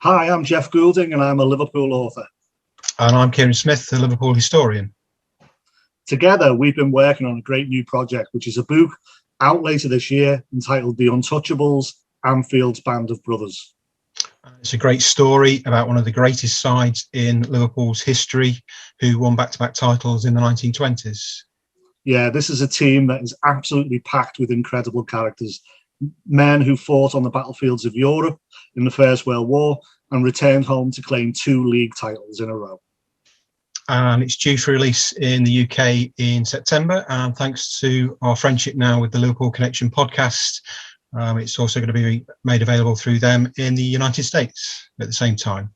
Hi, I'm Jeff Goulding and I'm a Liverpool author. And I'm Kieran Smith, the Liverpool historian. Together, we've been working on a great new project, which is a book out later this year entitled The Untouchables, Anfield's Band of Brothers. It's a great story about one of the greatest sides in Liverpool's history who won back-to-back titles in the 1920s. Yeah, this is a team that is absolutely packed with incredible characters. Men who fought on the battlefields of Europe in the First World War and returned home to claim 2 league titles in a row. And it's due for release in the UK in September. And thanks to our friendship now with the Liverpool Connection podcast, it's also going to be made available through them in the United States at the same time.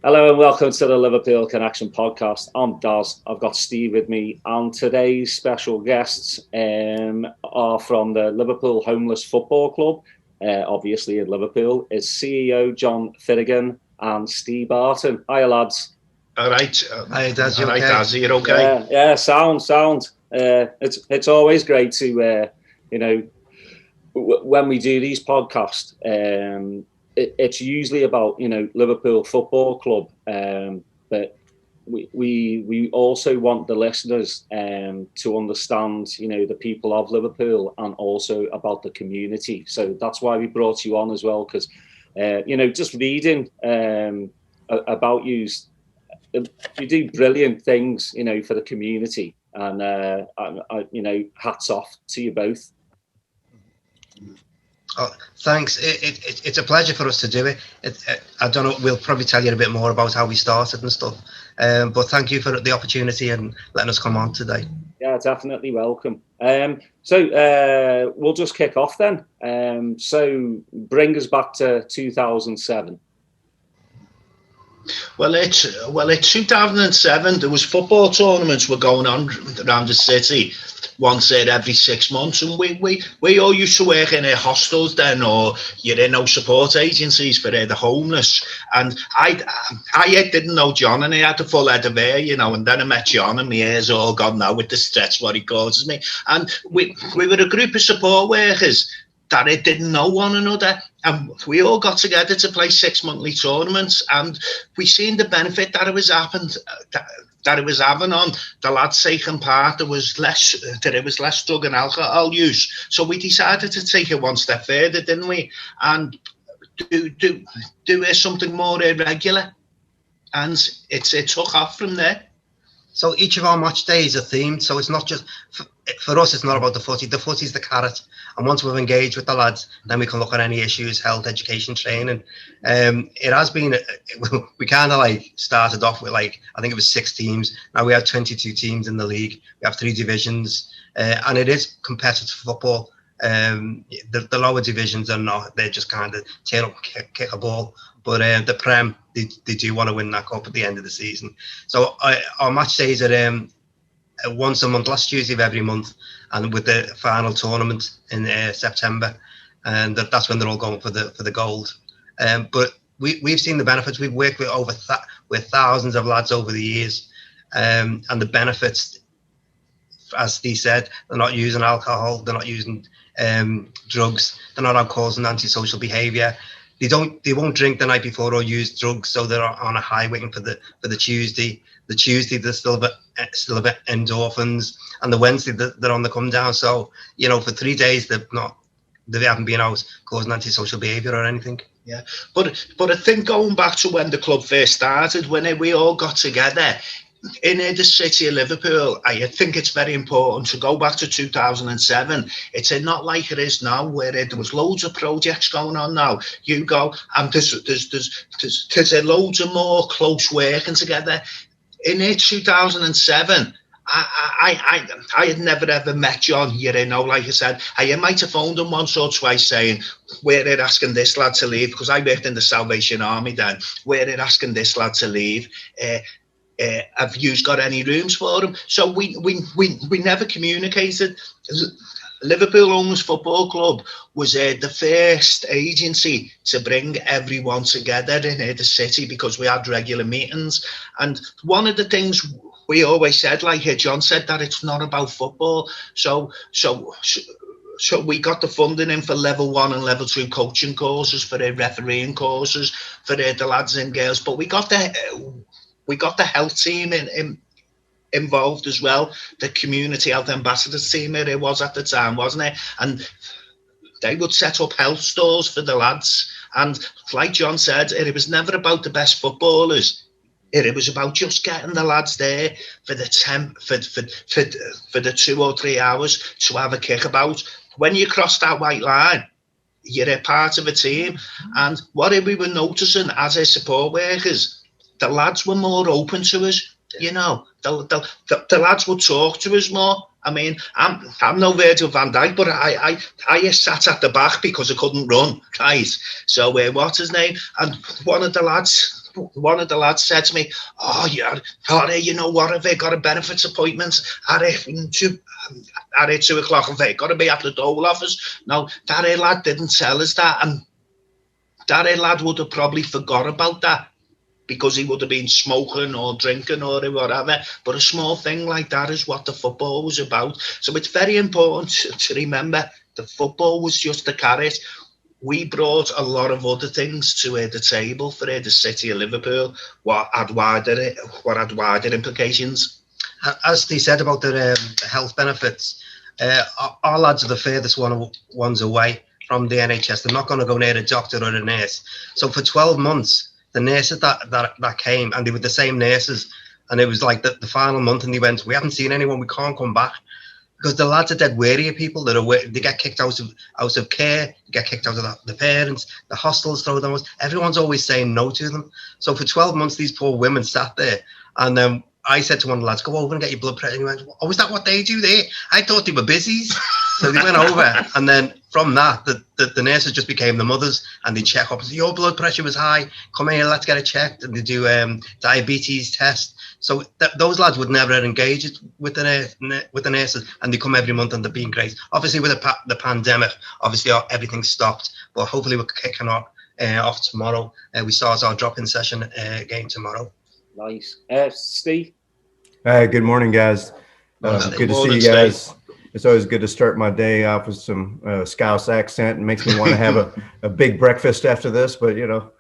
Hello and welcome to the Liverpool Connection podcast. I'm Daz. I've got Steve with me, and today's special guests are from the Liverpool Homeless Football Club, obviously in Liverpool. It's CEO John Finnigan and Steve Barton. Hiya, lads. All right. Hi, Daz. All right, Daz. You're okay? Yeah, sound. It's always great to, when we do these podcasts, it's usually about Liverpool Football Club, but we also want the listeners to understand the people of Liverpool and also about the community. So that's why we brought you on as well, because just reading about you do brilliant things for the community, and hats off to you both. Oh, thanks. It's a pleasure for us to do it. I don't know, we'll probably tell you a bit more about how we started and stuff. But thank you for the opportunity and letting us come on today. Yeah, definitely welcome. So we'll just kick off then. So bring us back to 2007. Well, it's 2007. There was football tournaments were going on around the city once every 6 months, and we all used to work in hostels then, or support agencies for the homeless. And I didn't know John, and he had a full head of hair, and then I met John, and my hair's all gone now with the stretch, what he causes me. And we were a group of support workers that didn't know one another, and we all got together to play 6 monthly tournaments, and we seen the benefit that it was having on the lads taking part. There was less drug and alcohol use, so we decided to take it one step further, didn't we, and do something more regular, and it took off from there. So each of our match days are themed, so it's not just for us, it's not about the footy. The footy's the carrot, and once we've engaged with the lads, then we can look at any issues, health, education, training. It has been, we kind of started off with I think it was 6 teams. Now we have 22 teams in the league. We have 3 divisions, and it is competitive football. The lower divisions are not, they're just kind of turn up, kick a ball. But the Prem, they do want to win that cup at the end of the season. So our match days are once a month, last Tuesday of every month, and with the final tournament in September, and that's when they're all going for the gold. But we've seen the benefits. We've worked with thousands of lads over the years, and the benefits, as Steve said, they're not using alcohol, they're not using drugs, they're not out causing antisocial behaviour. They won't drink the night before or use drugs, so they're on a high waiting for the Tuesday. The Tuesday they're still a bit endorphins, and the Wednesday they're on the come down. So for 3 days they haven't been out causing antisocial behaviour or anything. Yeah, but I think going back to when the club first started, when we all got together in the city of Liverpool, I think it's very important to go back to 2007. It's not like it is now, where there was loads of projects going on now. You go and there's loads of more close working together. In 2007, I had never ever met John. Like I said, I might have phoned him once or twice saying, we're asking this lad to leave, because I worked in the Salvation Army then. We're asking this lad to leave. Have you got any rooms for him? So we never communicated. Liverpool Homeless Football Club was the first agency to bring everyone together in the city, because we had regular meetings. And one of the things we always said, like John said, that it's not about football. So we got the funding in for level 1 and level 2 coaching courses, for the refereeing courses, for the lads and girls. But we got the health team involved as well. The community health ambassadors team it was at the time, wasn't it? And they would set up health stores for the lads. And like John said, it was never about the best footballers. It was about just getting the lads there for the for the 2 or 3 hours to have a kickabout. When you cross that white line, you're a part of a team. And what we were noticing as a support workers, the lads were more open to us. You know, the lads would talk to us more. I mean, I'm no Virgil van Dijk, but I sat at the back because I couldn't run, right? So what's his name? And one of the lads said to me, "Oh yeah, you know what? Have they got a benefits appointment at 2 o'clock? Have they got to be at the Dole office?" No, that lad didn't tell us that, and that lad would have probably forgot about that, because he would have been smoking or drinking or whatever. But a small thing like that is what the football was about. So it's very important to remember the football was just a carrot. We brought a lot of other things to the table for the city of Liverpool, what had wider implications. As Steve said about the health benefits, our lads are the furthest ones away from the NHS. They're not going to go near a doctor or a nurse. So for 12 months, the nurses that came, and they were the same nurses, and it was like the final month, and they went, "We haven't seen anyone, we can't come back," because the lads are dead wary of people. They get kicked out of care, they get kicked out of the parents, the hostels throw them out. Everyone's always saying no to them. So for 12 months, these poor women sat there, and then I said to one of the lads, "Go over and get your blood pressure." And he went, "Oh, is that what they do there? I thought they were busies." So they went over, and then from that, the nurses just became the mothers, and they check up and say, "Your blood pressure was high. Come here, let's get it checked." And they do diabetes test. So those lads would never have engaged with the nurses, and they come every month, and they're being great. Obviously, with the pandemic, obviously everything stopped, but hopefully we're kicking off tomorrow. We start our drop-in session again tomorrow. Nice. Steve? Good morning, guys. Good to see you guys. It's always good to start my day off with some Scouse accent. It makes me want to have a big breakfast after this, but you know,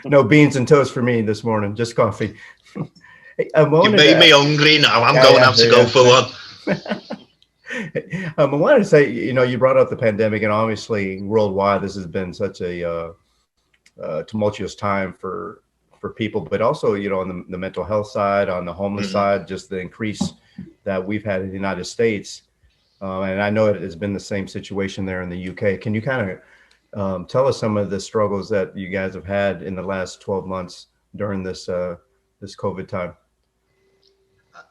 no beans and toast for me this morning, just coffee. You made me hungry now. I'm going to have to go for one. I wanted to say, you know, you brought up the pandemic, and obviously worldwide, this has been such a tumultuous time for people, but also, you know, on the mental health side, on the homeless side, just the increase that we've had in the United States. And I know it has been the same situation there in the UK. Can you kind of tell us some of the struggles that you guys have had in the last 12 months during this COVID time?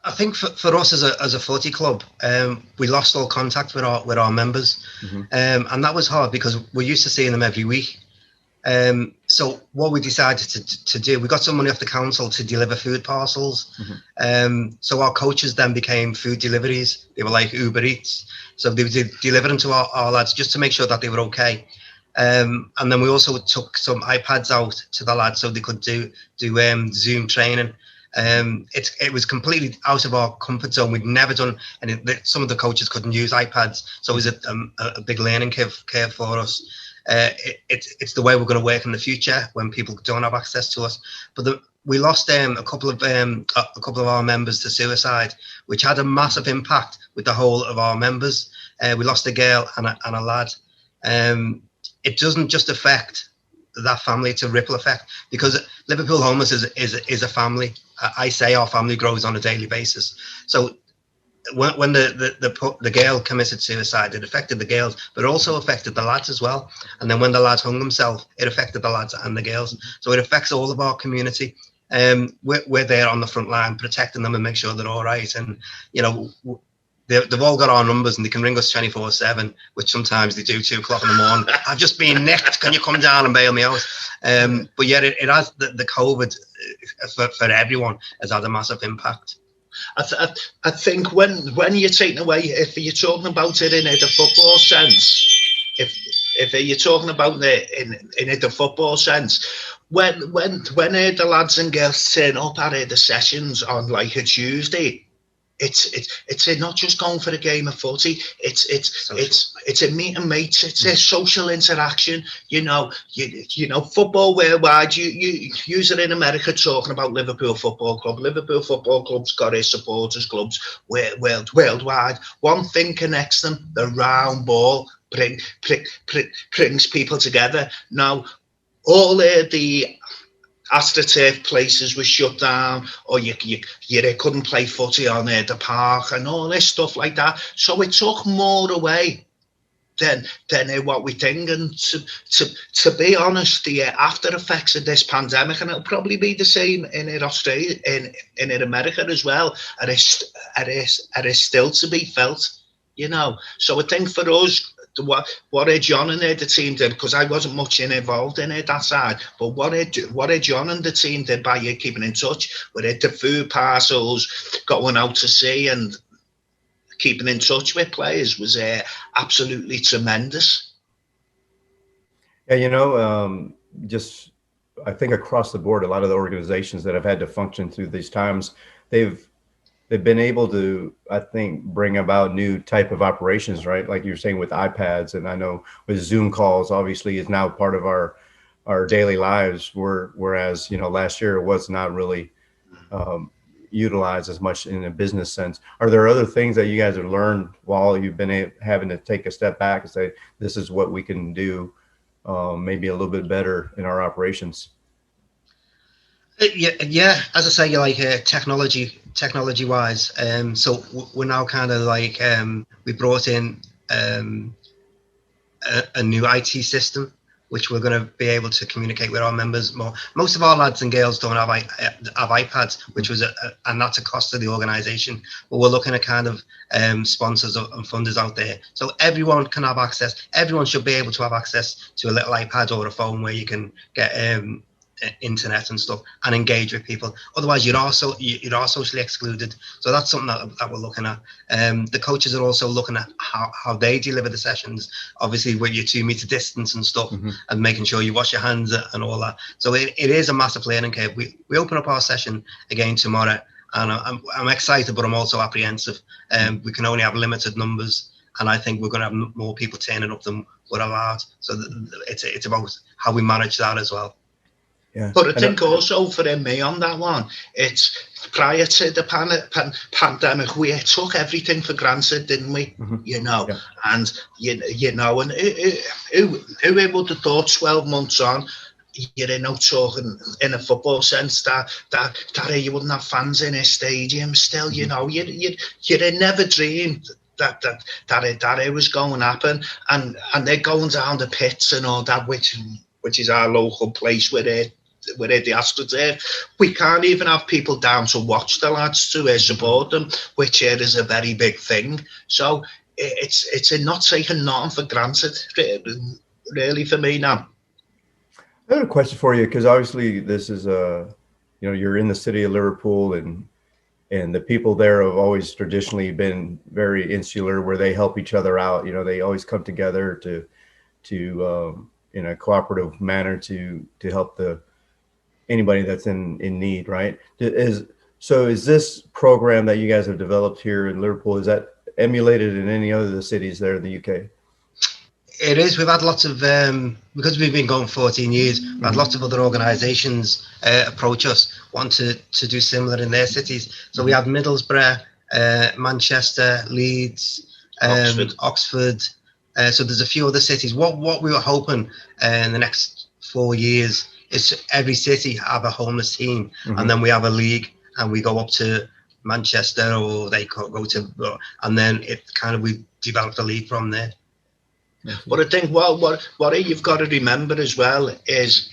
I think for us as a footy club, we lost all contact with our members, and that was hard because we're used to seeing them every week. So what we decided to do, we got some money off the council to deliver food parcels. So our coaches then became food deliveries. They were like Uber Eats. So they would deliver them to our lads just to make sure that they were okay. And then we also took some iPads out to the lads so they could do Zoom training. It was completely out of our comfort zone. We'd never done, and some of the coaches couldn't use iPads. So it was a big learning curve for us. It's the way we're going to work in the future when people don't have access to us. But we lost a couple of our members to suicide, which had a massive impact with the whole of our members. We lost a girl and a lad. It doesn't just affect that family; it's a ripple effect, because Liverpool Homeless is a family. I say our family grows on a daily basis. So when the girl committed suicide, it affected the girls, but also affected the lads as well. And then when the lad hung himself, it affected the lads and the girls. So it affects all of our community. We're there on the front line protecting them and make sure they're all right. And you know, they've all got our numbers and they can ring us 24/7, which sometimes they do 2 o'clock in the morning. I've just been nicked. Can you come down and bail me out? But yeah, it has the COVID for everyone has had a massive impact. I think when you're taking away, if you're talking about it in the football sense, if you're talking about it in the football sense, when the lads and girls turn up at the sessions on like a Tuesday, it's not just going for a game of footy. It's a meet and mates. It's a social interaction. You know, football worldwide. You use it in America talking about Liverpool Football Club. Liverpool Football Club's got its supporters clubs worldwide. One thing connects them: the round ball brings people together. Now, all the AstroTurf places were shut down, or you couldn't play footy on the park and all this stuff like that. So it took more away than what we think. And to be honest, the after effects of this pandemic, and it'll probably be the same in Australia, in America as well, are still to be felt. You know, so I think for us, what John and the team did, because I wasn't much involved in it that side, but what John and the team did by keeping in touch with the food parcels, going out to sea and keeping in touch with players was absolutely tremendous. Yeah, you know, just I think across the board, a lot of the organizations that have had to function through these times, they've been able to, I think, bring about new type of operations, right? Like you're saying with iPads, and I know with Zoom calls, obviously, is now part of our daily lives. Whereas, you know, last year it was not really utilized as much in a business sense. Are there other things that you guys have learned while you've been having to take a step back and say, this is what we can do maybe a little bit better in our operations? Yeah. As I say, you're like technology wise. So we're now kind of like we brought in a new IT system, which we're going to be able to communicate with our members more. Most of our lads and girls don't have iPads, which was and that's a cost to the organisation. But we're looking at kind of sponsors and funders out there, so everyone can have access. Everyone should be able to have access to a little iPad or a phone where you can get internet and stuff and engage with people. Otherwise you are socially excluded. So that's something that we're looking at. The coaches are also looking at how they deliver the sessions, obviously with your 2 meter distance and stuff, and making sure you wash your hands and all that. So it is a massive learning curve. We open up our session again tomorrow, and I'm excited, but I'm also apprehensive. We can only have limited numbers, and I think we're going to have more people turning up than would have had. So it's about how we manage that as well. Yeah. But I think also for me on that one, it's prior to the pandemic, we took everything for granted, didn't we? You know, and you know, and who would have thought 12 months on, you're talking in a football sense that you wouldn't have fans in a stadium still. You know, you'd never dreamed that it was going to happen, and they're going down the pits and all that, which is our local place with it. With the AstroTurf, we can't even have people down to watch the lads, to support them, which is a very big thing. So it's not taking nothing for granted, really, for me now. I have a question for you, because obviously this is you're in the city of Liverpool, and the people there have always traditionally been very insular, where they help each other out. You know, they always come together to in a cooperative manner to help anybody that's in need, right? Is this program that you guys have developed here in Liverpool, is that emulated in any other of the cities there in the UK? It is. We've had lots of, because we've been going 14 years, we've had lots of other organisations approach us, want to do similar in their cities. So we have Middlesbrough, Manchester, Leeds, Oxford. So there's a few other cities. What we were hoping in the next 4 years is every city have a homeless team, and then we have a league, and we go up to Manchester, or they go to, and then we developed a league from there. But I think what you've got to remember as well is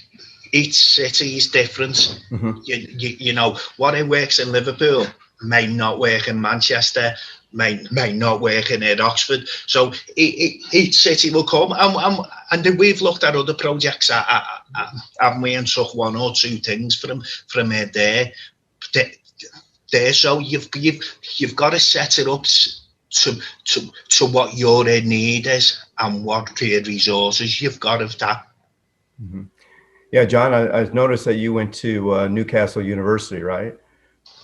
each city is different. You know, what it works in Liverpool may not work in Manchester, may not work in Oxford. So each city will come, and we've looked at other projects, haven't we, and took 1 or 2 things from there. So you've got to set it up to what your need is and what resources you've got of that. Yeah, John, I noticed that you went to Newcastle University, right?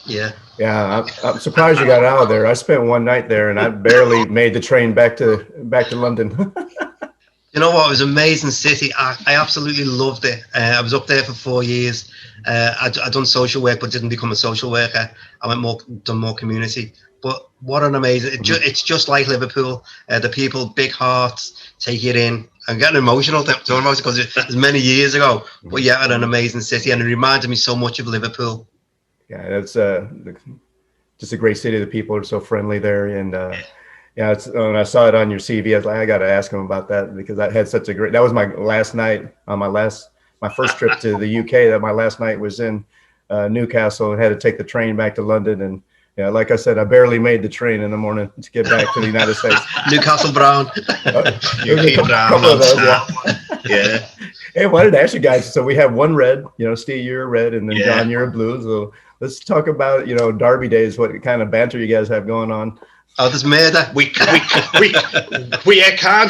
Yeah. Yeah, I'm surprised you got out of there. I spent one night there, and I barely made the train back to London. You know what? It was an amazing city. I absolutely loved it. I was up there for 4 years. I'd done social work, but didn't become a social worker. I done more community. But what an amazing! It's just like Liverpool. The people, big hearts, take it in. I'm getting emotional talking about it because it was many years ago. But yeah, an amazing city, and it reminded me so much of Liverpool. Yeah, that's just a great city. The people are so friendly there, and yeah, it's when I saw it on your CV, I was like, I got to ask him about that because I had such a great. That was my last night on my first trip to the UK. That my last night was in Newcastle and had to take the train back to London. And yeah, like I said, I barely made the train in the morning to get back to the United States. Newcastle Brown. UK Brown. Yeah. Hey, I wanted to ask you guys. So we have one red. Steve, you're a red, and then John, you're a blue. So let's talk about Derby days. What kind of banter you guys have going on? Oh, there's murder. We can't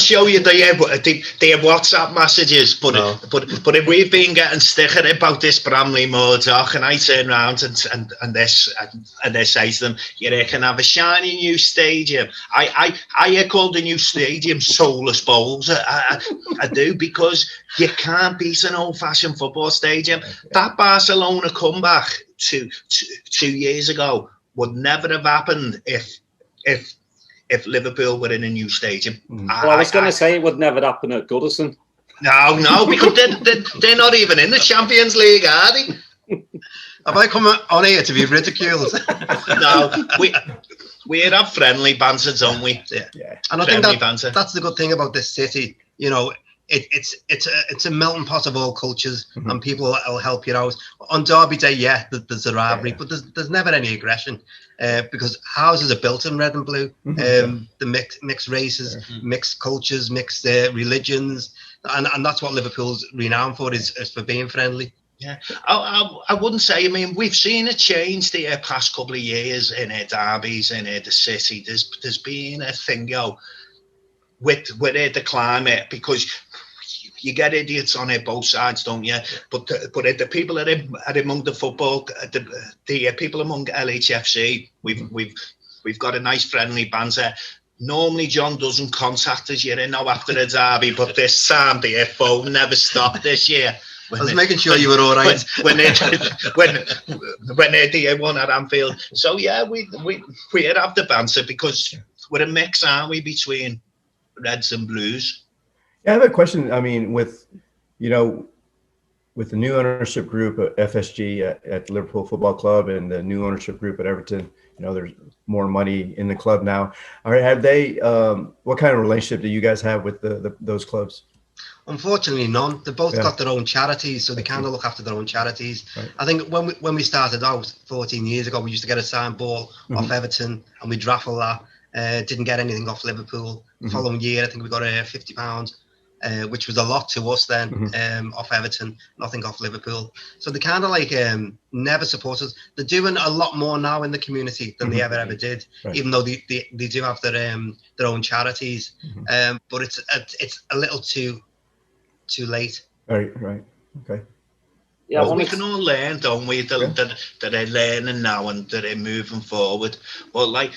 show you the WhatsApp messages, but we've been getting sticker about this Bramley Murdoch, and I turn around and they say to them, "You reckon have a shiny new stadium?" I call the new stadium Soulless Bowls. I do, because you can't beat an old-fashioned football stadium. That Barcelona comeback 2 years ago would never have happened if Liverpool were in a new stadium. Well, I was going to say it would never happen at Goodison. No, because they're not even in the Champions League, are they? Have I come on here to be ridiculed? No, we have friendly banter, don't we? Yeah. And I think that's the good thing about this city. It's a melting pot of all cultures, and people will help you out. On Derby Day, there's a rivalry, but there's never any aggression, because houses are built in red and blue. The mixed races, mixed cultures, mixed religions, and that's what Liverpool's renowned for, is for being friendly. Yeah, I wouldn't say. I mean, we've seen a change the past couple of years in derbies in the city. There's been a thing, with the climate, because you get idiots on it both sides, don't you? But the people are among the football, the people among LHFC, we've got a nice friendly banter. Normally John doesn't contact us, after a derby, but this time the phone never stopped this year. I was making sure you were all right. When they're the one at Anfield. So yeah, we have the banter because we're a mix, aren't we, between Reds and Blues. Yeah, I have a question. I mean, with the new ownership group at FSG at Liverpool Football Club and the new ownership group at Everton, there's more money in the club now. All right, have they? What kind of relationship do you guys have with those clubs? Unfortunately, none. They both got their own charities, so they kind of look after their own charities. Right. I think when we started out 14 years ago, we used to get a signed ball off Everton, and we'd raffle that. Didn't get anything off Liverpool. The following year, I think we got £50, which was a lot to us then, off Everton, nothing off Liverpool. So they kind of never support us. They're doing a lot more now in the community than they ever did, even though they do have their own charities. But it's a little too late. Right. Okay. Yeah, well, we can all learn, don't we? That they're learning now and that they're moving forward. Well, like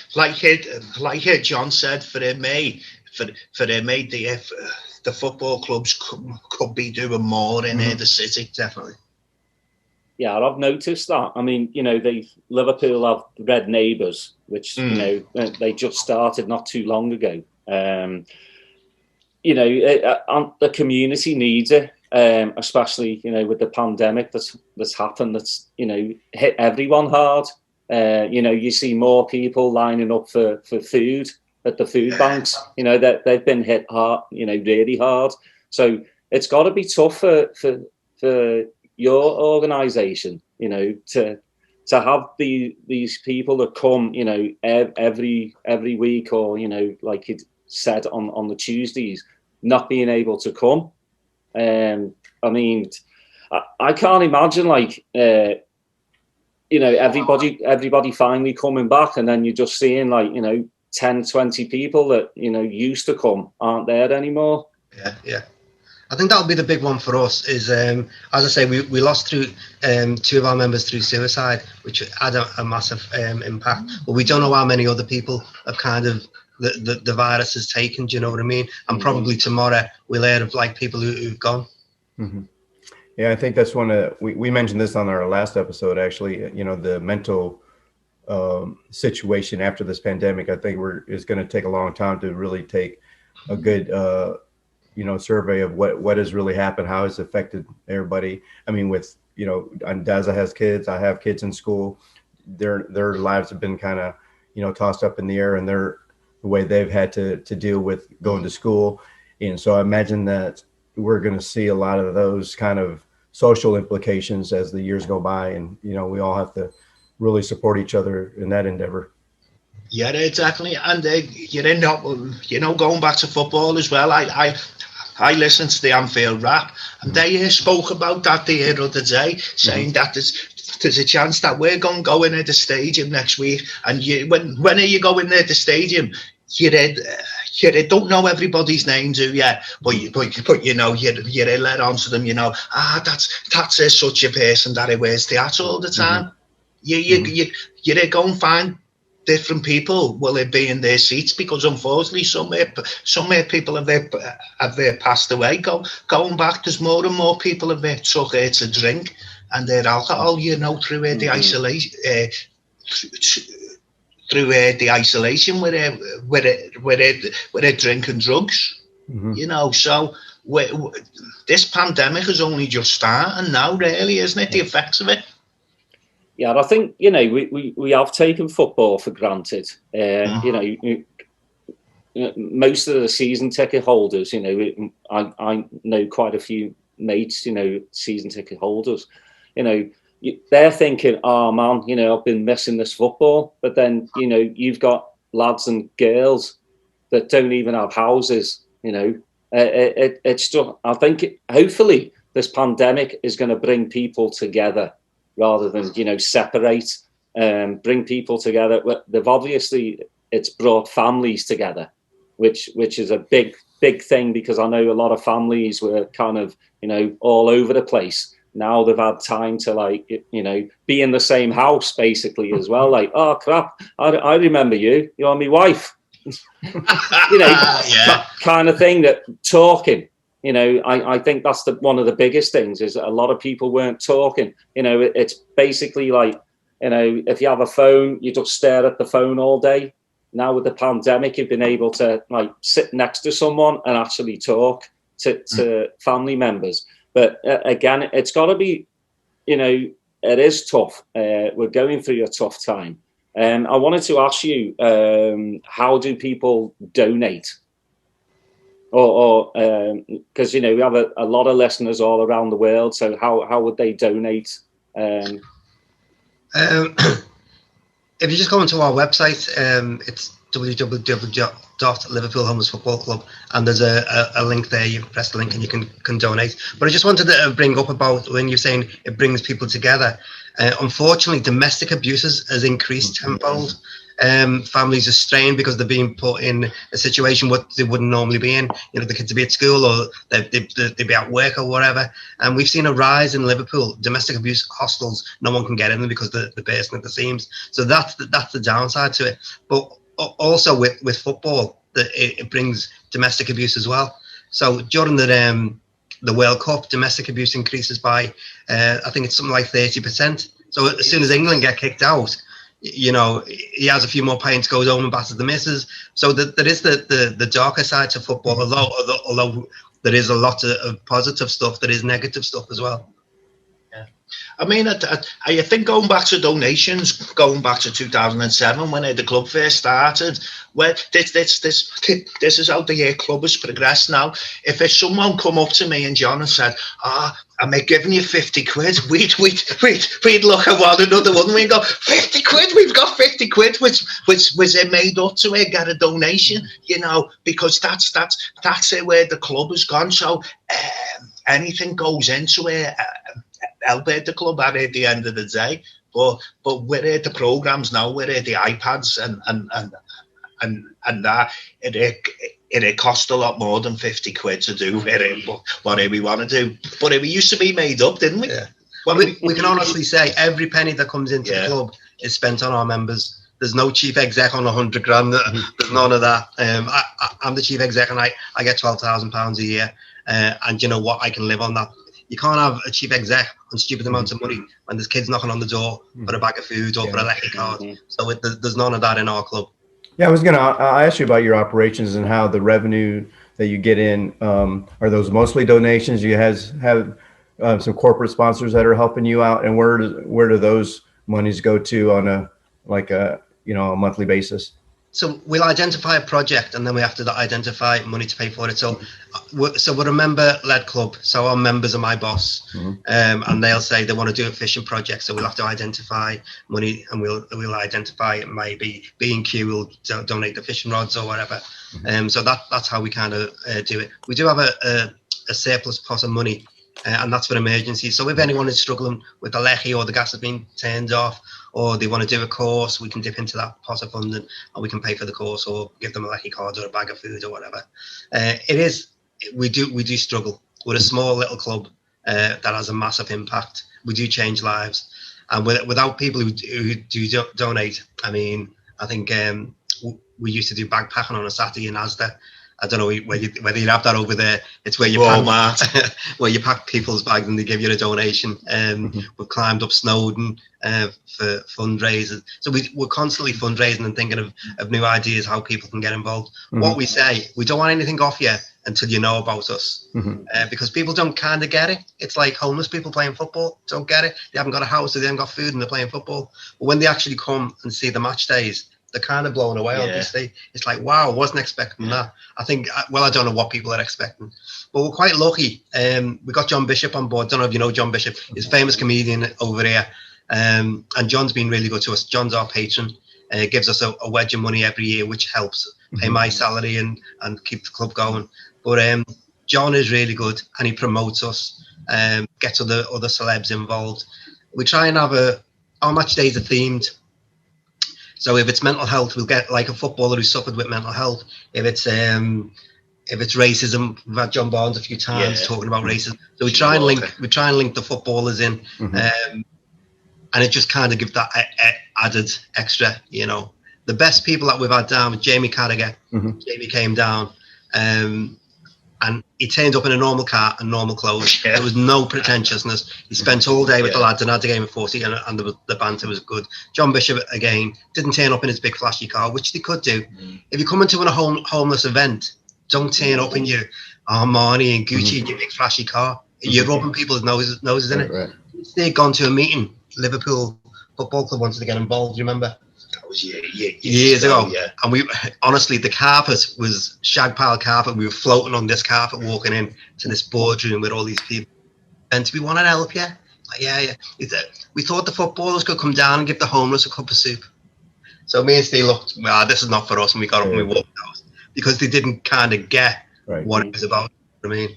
John said, for me, the football clubs could be doing more in the city, definitely. Yeah, I've noticed that. I mean, Liverpool have red neighbours, which they just started not too long ago. The community needs it. Especially with the pandemic that's happened, that's hit everyone hard. You see more people lining up for food at the food banks. That they've been hit hard, really hard. So it's got to be tough for your organisation, to have these people that come, every week, or like it said on the Tuesdays, not being able to come. I mean, I can't imagine everybody finally coming back, and then you're just seeing 10, 20 people that used to come aren't there anymore. Yeah. I think that'll be the big one for us. Is as I say, we lost through 2 of our members through suicide, which had a massive impact. But we don't know how many other people have kind of the virus has taken. Do you know what I mean? And probably tomorrow we'll hear of like people who've gone. Mm-hmm. Yeah, I think that's one of we mentioned this on our last episode. Actually, you know, the mental situation after this pandemic, I think is going to take a long time to really take a good survey of what has really happened, how it's affected everybody. I mean, with, you know, Daza has kids, I have kids in school, their lives have been kind of, you know, tossed up in the air, and the way they've had to deal with going to school. And so I imagine that we're going to see a lot of those kind of social implications as the years go by, and, you know, we all have to really support each other in that endeavor. Yeah, exactly. And you know, going back to football as well, I listened to the Anfield Rap, and they spoke about that the other day, saying that there's a chance that we're going to go in at the stadium next week. And when are you going there at the stadium? You don't know everybody's names, do you? But you know, you're led on to them. You know, that's such a person that he wears the hat all the time. You go and find different people will it be in their seats, because unfortunately some people have passed away. Going back, there's more and more people have took to drink and their alcohol, you know, through the isolation, through the isolation where they're drinking drugs. You know, so this pandemic is only just starting now, really, isn't it? The effects of it. Yeah, and I think, you know, we have taken football for granted. You know, most of the season ticket holders, you know, I know quite a few mates, you know, season ticket holders, you know, they're thinking, oh man, you know, I've been missing this football. But then, you know, you've got lads and girls that don't even have houses, you know. It's just, I think hopefully this pandemic is going to bring people together, rather than, you know, separate, bring people together. They've obviously, it's brought families together, which is a big thing, because I know a lot of families were kind of, you know, all over the place. Now they've had time to, like, you know, be in the same house basically as well. Like, oh crap, I remember you. You're my wife. You know, kind of thing. That talking. You know, I think that's one of the biggest things, is that a lot of people weren't talking. You know, it's basically like, you know, if you have a phone, you just stare at the phone all day. Now with the pandemic, you've been able to, like, sit next to someone and actually talk to family members. But again, it's got to be, you know, it is tough. We're going through a tough time. I wanted to ask you, how do people donate? Or because, you know, we have a lot of listeners all around the world, so how would they donate? If you just go onto our website, it's www.Liverpool Homeless Football Club, and there's a link there. You press the link and you can donate. But I just wanted to bring up about when you're saying it brings people together. Unfortunately, domestic abuse has increased tenfold. Families are strained because they're being put in a situation what they wouldn't normally be in. You know, the kids would be at school, or they'd be at work or whatever. And we've seen a rise in Liverpool, domestic abuse hostels. No one can get in them because they're bursting at the seams. So that's the downside to it. But also with football, it brings domestic abuse as well. So during the World Cup, domestic abuse increases by, I think it's something like 30%. So as soon as England get kicked out, you know, he has a few more pints, goes home and batters the missus. So there is the darker side to football, although there is a lot of positive stuff, there is negative stuff as well. Yeah. I mean, I think going back to donations, going back to 2007 when the club first started, where this is how the club has progressed now. If someone come up to me and John and said, am I giving you 50 quid? We'd look at one another, wouldn't we, and go, 50 quid? We've got 50 quid, which was made up to get a donation, you know, because that's where the club has gone. So anything goes into it. Help the club at the end of the day, but we're at the programs now, we're at the iPads and that it cost a lot more than 50 quid to do what we want to do. But it used to be made up, didn't we? Yeah. Well, we can honestly say every penny that comes into the club is spent on our members. There's no chief exec on 100 grand. There's none of that. I'm the chief exec and I get £12,000 a year. And you know what? I can live on that. You can't have a chief exec on stupid amounts of money when there's kids knocking on the door for a bag of food or for a lecky card. So there's none of that in our club. Yeah, I asked you about your operations and how the revenue that you get in, are those mostly donations? You have some corporate sponsors that are helping you out, and where do those monies go to on a monthly basis? So we'll identify a project and then we have to identify money to pay for it. So we're a member-led club. So our members are my boss, and they'll say they want to do a fishing project. So we'll have to identify money, and we'll identify it. Maybe B&Q will donate the fishing rods or whatever. So that's how we kind of do it. We do have a surplus pot of money, and that's for emergencies. So if anyone is struggling with the lecky or the gas has been turned off, or they want to do a course, we can dip into that pot of funding and we can pay for the course or give them a lecky card or a bag of food or whatever. We do struggle. We're a small little club that has a massive impact. We do change lives. And without people who do donate, I mean, I think we used to do bag packing on a Saturday in Asda. I don't know whether you have that over there. It's where you pack people's bags and they give you a donation. We've climbed up Snowdon for fundraisers. So we're constantly fundraising and thinking of new ideas how people can get involved. What we say, we don't want anything off you until you know about us, because people don't kind of get it. It's like homeless people playing football, don't get it. They haven't got a house or they haven't got food and they're playing football. But when they actually come and see the match days, they're kind of blown away, obviously. It's like, wow, I wasn't expecting that. I think, I don't know what people are expecting. But we're quite lucky. We got John Bishop on board. Don't know if you know John Bishop. He's a famous comedian over here. And John's been really good to us. John's our patron. Gives us a wedge of money every year, which helps pay my salary and keep the club going. But John is really good and he promotes us, gets other celebs involved. We try and have our match days are themed. So if it's mental health, we'll get like a footballer who suffered with mental health. If it's racism, we've had John Barnes a few times talking about racism. So we try and link the footballers in, and it just kind of gives that added extra. You know, the best people that we've had down with Jamie Carragher. Jamie came down, and he turned up in a normal car and normal clothes. There was no pretentiousness. He spent all day with the lads and had the game of 40, and the banter was good. John Bishop, again, didn't turn up in his big flashy car, which they could do. If you come into a homeless event, don't turn up in your Armani and Gucci in your big flashy car. You're rubbing people's noses in it. Right. They'd gone to a meeting. Liverpool Football Club wanted to get involved, you remember? That was years ago. And we honestly, the carpet was shag pile carpet. We were floating on this carpet, walking in to this boardroom with all these people. And we want to help you. Like, we thought the footballers could come down and give the homeless a cup of soup. So me and Steve looked, this is not for us, and we got up and we walked out because they didn't kind of get what it was about. I mean,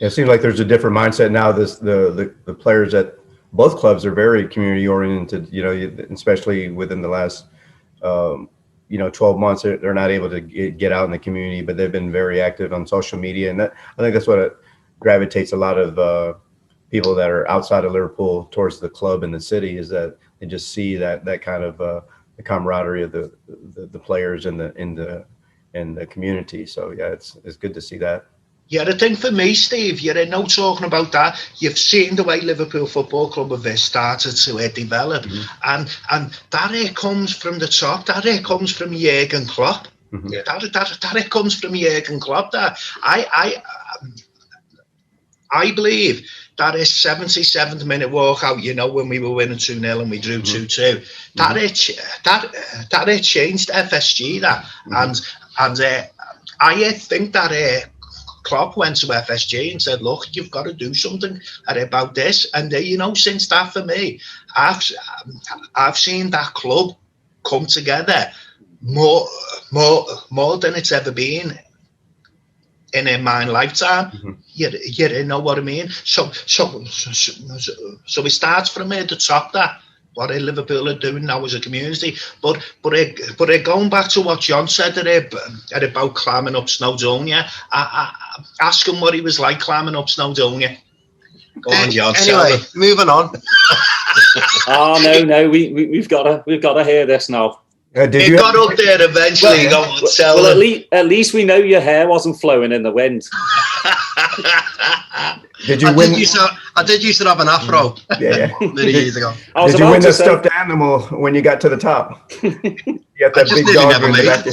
it seems like there's a different mindset now. The players at both clubs are very community oriented, you know, especially within the last, 12 months, they're not able to get out in the community, but they've been very active on social media. And I think that's what gravitates a lot of people that are outside of Liverpool towards the club and the city, is that they just see that kind of the camaraderie of the players in the community. So yeah, it's good to see that. Yeah, the thing for me, Steve, you're now talking about that. You've seen the way Liverpool Football Club have started to develop, and that comes from the top. That comes from Jurgen Klopp. That comes from Jurgen Klopp. That I believe that is 77th minute walkout. You know, when we were winning 2-0 and we drew 2-2. That changed FSG. And I think that. Klopp went to FSG and said, look, you've got to do something about this. And since that, for me, I've seen that club come together more than it's ever been in my lifetime. You know what I mean? So it starts from the top. That Liverpool are doing now as a community. But going back to what John said about climbing up Snowdonia, I ask him what he was like climbing up Snowdonia. Go on, John. Anyway, moving on. Oh no, we've got to hear this now. Did you got up there eventually? Well, at least we know your hair wasn't flowing in the wind. Did you win? I did used to have an afro. Yeah. Many years ago. Did you win the stuffed animal when you got to the top? You got that big dog in the back.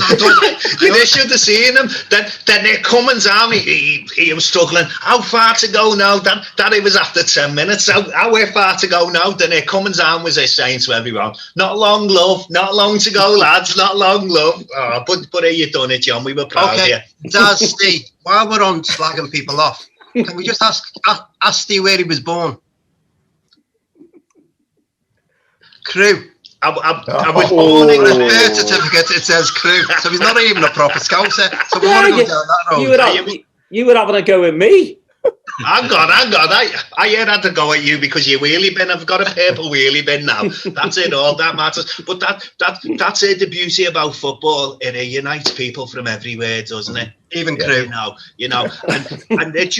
They should have seen him. Then they're coming down. He was struggling. How far to go now? That it was after 10 minutes. How far to go now? Then they're coming down, was they saying to everyone, not long, love, not long to go, lads, not long, love. Oh, but you done it, John. We were proud of you. Daz, Steve, while we're on slagging people off, can we just ask Steve where he was born? Crew. I was born in his birth certificate. It says Crew, so he's not even a proper Scouser. So we want to go down that road. You were having a go at me. Hang on. I had to go at you because you wheelie bin. I've got a purple wheelie bin now. That's it. All that matters. But that's it. The beauty about football. It unites people from everywhere, doesn't it? Even Crew. You know, and it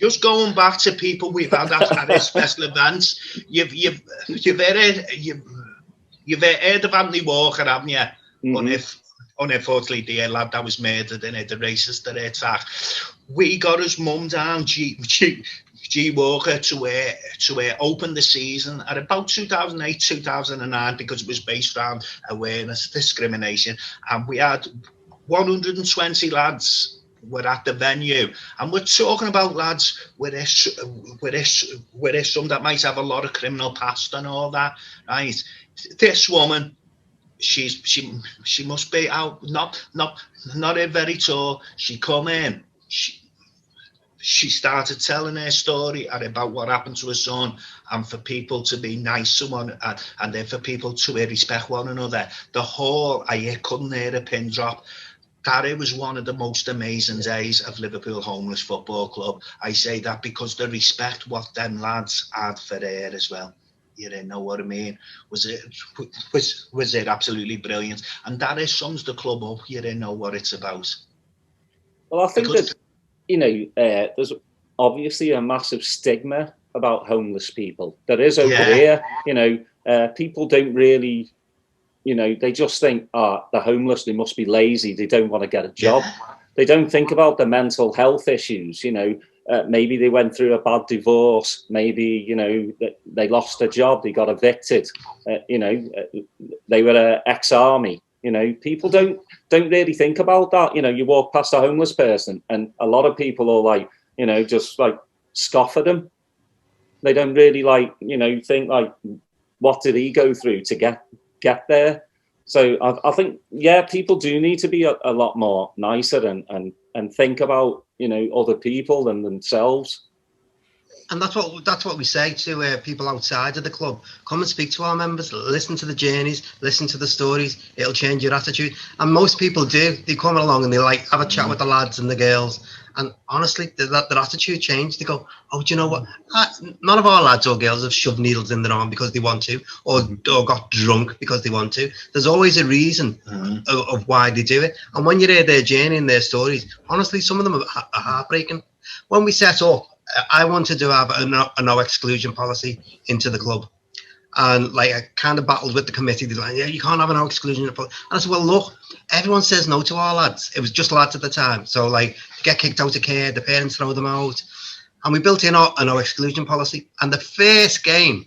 just going back to people we've had at special events. You've heard of Anthony Walker, haven't you? Mm-hmm. Unfortunately, the lad that was murdered in the racist attack. We got his mum down, G Walker, to open the season at about 2008, 2009, because it was based around awareness, discrimination, and we had 120 lads were at the venue, and we're talking about lads with some that might have a lot of criminal past and all that, right? This woman, she must be out, not very tall. She come in, she started telling her story about what happened to her son, and for people to be nice to one, and then for people to respect one another. The whole, I couldn't hear a pin drop. That it was one of the most amazing days of Liverpool Homeless Football Club. I say that because the respect what them lads had for her as well. You didn't know what I mean. Was it absolutely brilliant? And that is sums the club up. You didn't know what it's about. Well, I think that there's obviously a massive stigma about homeless people. There is over here. People don't really. They just think, the homeless, they must be lazy. They don't want to get a job. They don't think about the mental health issues. Maybe they went through a bad divorce. Maybe, they lost a job. They got evicted. They were ex-army. People don't really think about that. You walk past a homeless person and a lot of people are like, just like scoff at them. They don't really think like, what did he go through to get there? So I think people do need to be a lot more nicer and think about other people than themselves. And that's what we say to people outside of the club. Come and speak to our members, listen to the journeys, listen to the stories. It'll change your attitude. And most people do. They come along and they have a chat with the lads and the girls. And honestly, their attitude changed. They go, oh, do you know what? None of our lads or girls have shoved needles in their arm because they want to, or got drunk because they want to. There's always a reason of why they do it. And when you hear their journey and their stories, honestly, some of them are heartbreaking. When we set up, I wanted to have a no exclusion policy into the club. And I kind of battled with the committee. They're like, you can't have a no exclusion policy. And I said, well, look, everyone says no to our lads. It was just lads at the time. So get kicked out of care, the parents throw them out. And we built in a no exclusion policy. And the first game,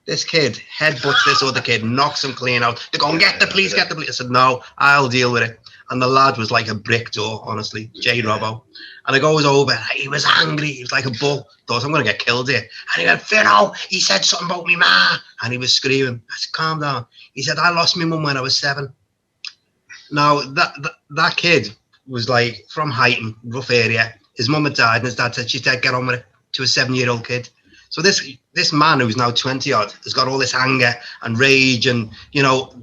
this kid headbutts this other kid, knocks him clean out. They go, get the police. I said, no, I'll deal with it. And the lad was like a brick door, honestly, J. Robbo. And I goes over, he was angry, he was like a bull. Thought, I'm going to get killed here. And he went, Finno, he said something about me ma. And he was screaming. I said, calm down. He said, I lost my mum when I was 7. Now, that kid was from Highton, rough area. His mum had died and his dad said, she's dead, get on with it, to a 7-year-old kid. So this man who's now 20-odd has got all this anger and rage and,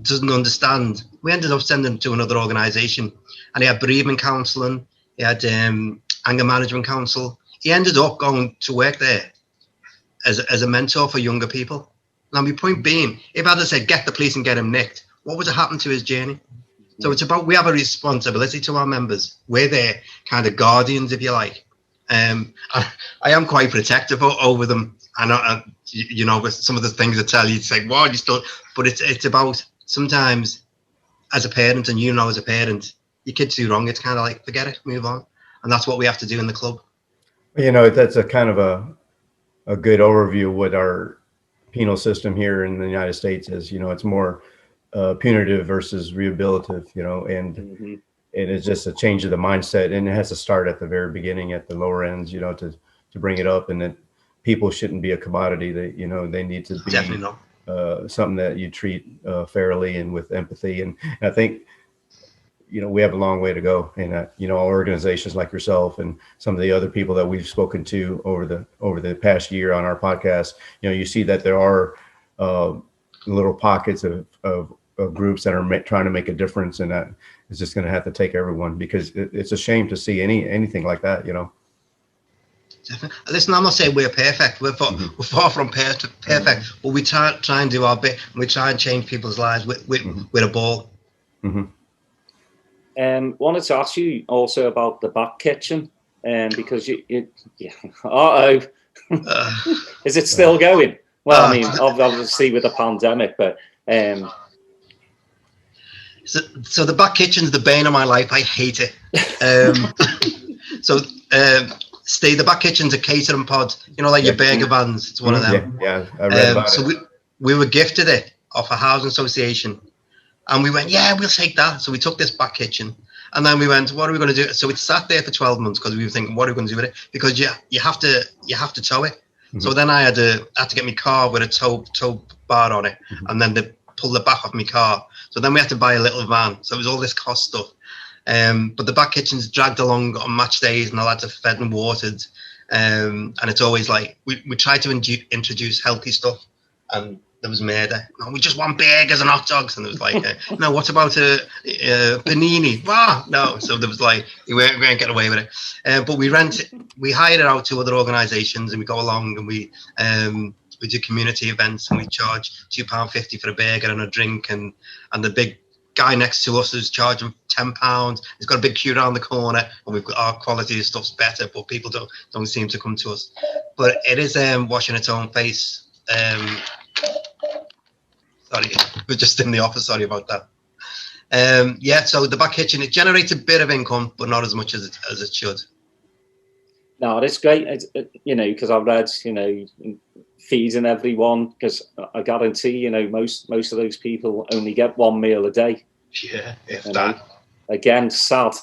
doesn't understand. We ended up sending him to another organisation. And he had bereavement counselling. He had anger management council. He ended up going to work there as a mentor for younger people. Now, my point being, if I'd have said, get the police and get him nicked, what would have happened to his journey? So it's about, we have a responsibility to our members. We're their kind of guardians, if you like. I am quite protective over them. You know, with some of the things I tell you, it's like, wow, you still, but it's about sometimes as a parent, and you know, as a parent, your kids do wrong. It's kind of like, forget it, move on. And that's what we have to do in the club. You know, that's a kind of a good overview of what our penal system here in the United States is. You know, it's more punitive versus rehabilitative, you know, and it is just a change of the mindset, and it has to start at the very beginning, at the lower ends, you know, to bring it up, and that people shouldn't be a commodity. They, you know, they need to be something that you treat fairly and with empathy. And I think, you know, we have a long way to go, and you know, organizations like yourself and some of the other people that we've spoken to over the past year on our podcast, you know, you see that there are little pockets of groups that are trying to make a difference, and that is just going to have to take everyone, because it's a shame to see anything like that, you know. Listen, I'm not saying we're perfect. We're far from perfect, but we try and do our bit, and we try and change people's lives with a ball. Wanted to ask you also about the back kitchen, because you is it still going? Well, I mean, obviously with the pandemic, but so the back kitchen's the bane of my life. I hate it. Steve, the back kitchen's a catering pod. You know, like your burger vans. It's one of them. Yeah, I read about so it. we were gifted it off a housing association, and we went, yeah, we'll take that. So we took this back kitchen, and then we went, what are we going to do? So it sat there for 12 months because we were thinking, what are we going to do with it? Because you have to tow it. So then I had to get my car with a tow bar on it, and then they pull the back off my car. So then we had to buy a little van. So it was all this cost stuff. But the back kitchen's dragged along on match days, and the lads are fed and watered. And it's always like, we try to introduce healthy stuff, and there was murder. No, we just want burgers and hot dogs. And there was like, no, what about a panini? No. So there was like, we weren't getting away with it. But we hired it out to other organisations, and we go along and we do community events, and we charge £2.50 for a burger and a drink, and the big guy next to us is charging £10. He's got a big queue around the corner, and we've got our quality of stuff's better, but people don't seem to come to us. But it is washing its own face. Sorry, we're just in the office. Sorry about that. So the back kitchen, it generates a bit of income, but not as much as it should. No, it's great. You know, because I've read, you know, feeding everyone, because I guarantee, you know, most of those people only get one meal a day. Yeah, if that. Know? Again, sad.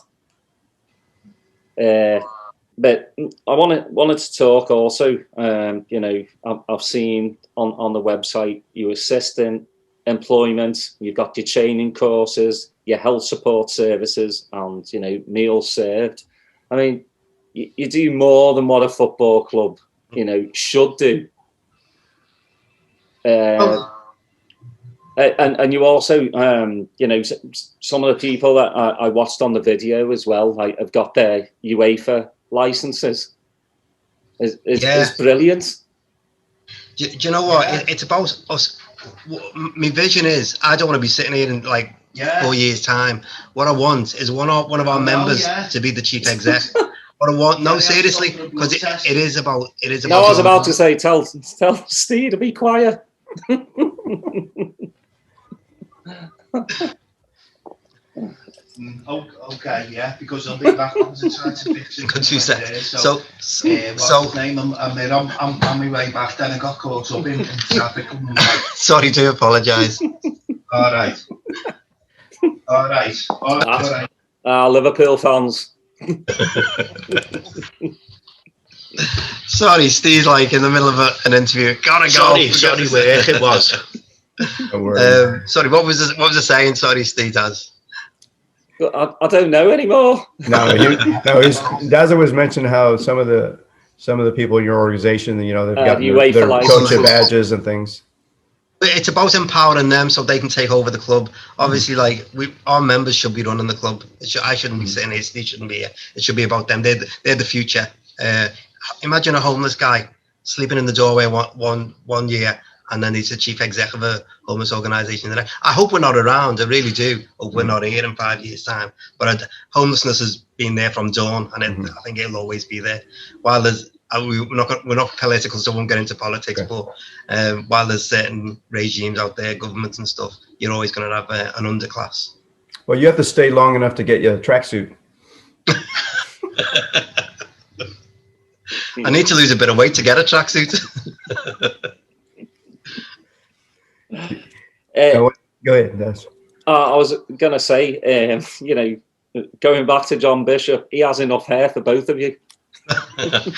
But I wanted to talk also. You know, I've seen on the website you assist in employment. You've got your training courses, your health support services, and, you know, meals served. I mean, you do more than what a football club, you know, should do. And you also, you know, some of the people that I watched on the video as well, like, have got their UEFA licenses. Is brilliant. Do you know what? It's about us. My vision is, I don't want to be sitting here in like 4 years' time. What I want is one of our members to be the chief exec. What I want, no, seriously, because it is about. No, I was about to say, tell Steve to be quiet. Okay, yeah, because I'll be back on the time to fix it. Good, 2 seconds. So, what's his name? I'm on my way back. Then I got caught up in traffic. Sorry to apologise. All right. Liverpool fans. Sorry, Steve's like in the middle of an interview. Gotta go. Sorry, where it was. Sorry, what was the saying? Sorry, Steve does. I don't know anymore. Daza was mentioning how some of the people in your organization, you know, they've got their coach badges and things. It's about empowering them so they can take over the club. Obviously, like our members should be running the club. I shouldn't be sitting here. Steve shouldn't be here. It should be about them. They're the future. Imagine a homeless guy sleeping in the doorway one year, and then he's the chief executive of a homeless organisation. I hope we're not around. I really do. Hope we're not here in 5 years' time. But homelessness has been there from dawn, and I think it'll always be there. While there's we're not political, so I won't get into politics. Okay. But while there's certain regimes out there, governments and stuff, you're always going to have an underclass. Well, you have to stay long enough to get your tracksuit. I need to lose a bit of weight to get a tracksuit. Go ahead, Des. I was going to say, going back to John Bishop, he has enough hair for both of you.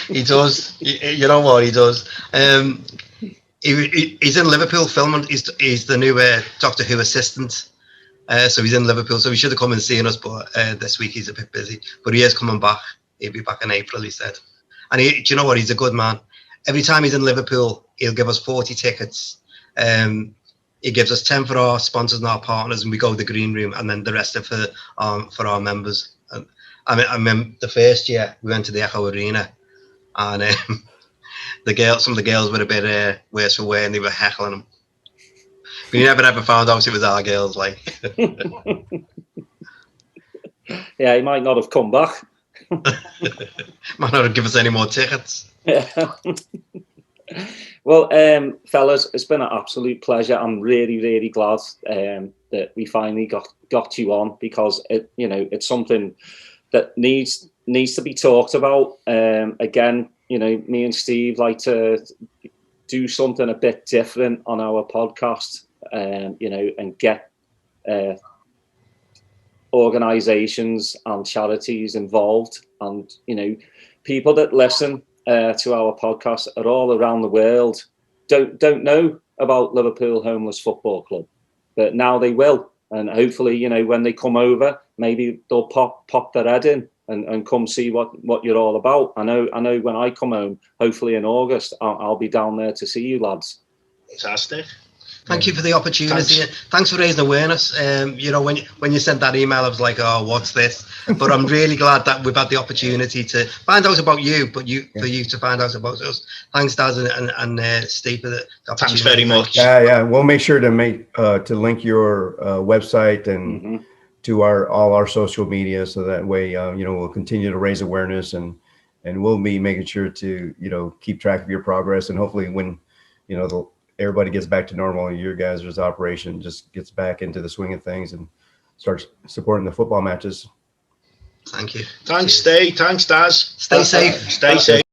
He does. You know what he does? He's in Liverpool filming. He's the new Doctor Who assistant. So he's in Liverpool. So he should have come and seen us, but this week he's a bit busy. But he is coming back. He'll be back in April, he said. And do you know what? He's a good man. Every time he's in Liverpool, he'll give us 40 tickets. He gives us 10 for our sponsors and our partners, and we go to the green room, and then the rest are for our members. And I remember the first year we went to the Echo Arena, and some of the girls were a bit worse for wear, and they were heckling him. We never ever found out it was our girls, like. Yeah, he might not have come back. Might not give us any more tickets. Yeah. Well, fellas, it's been an absolute pleasure. I'm really, really glad that we finally got you on, because it's something that needs to be talked about. Again, me and Steve like to do something a bit different on our podcast, and get organisations and charities involved, and people that listen to our podcast are all around the world, don't know about Liverpool Homeless Football Club, but now they will, and hopefully when they come over, maybe they'll pop their head in and come see what you're all about. I know when I come home, hopefully in August, I'll be down there to see you lads. Fantastic. Thank you for the opportunity. Thanks for raising awareness. When you sent that email, I was like, oh, what's this? But I'm really glad that we've had the opportunity to find out about you, for you to find out about us. Thanks, Daz and Steve, for the opportunity. Thanks very much. Yeah. We'll make sure to link your website and to all our social media, so that way we'll continue to raise awareness, and we'll be making sure to keep track of your progress, and hopefully when everybody gets back to normal, your guys' operation just gets back into the swing of things and starts supporting the football matches. Thank you. Thanks, Steve. Thanks, Daz. Stay safe. Stay safe.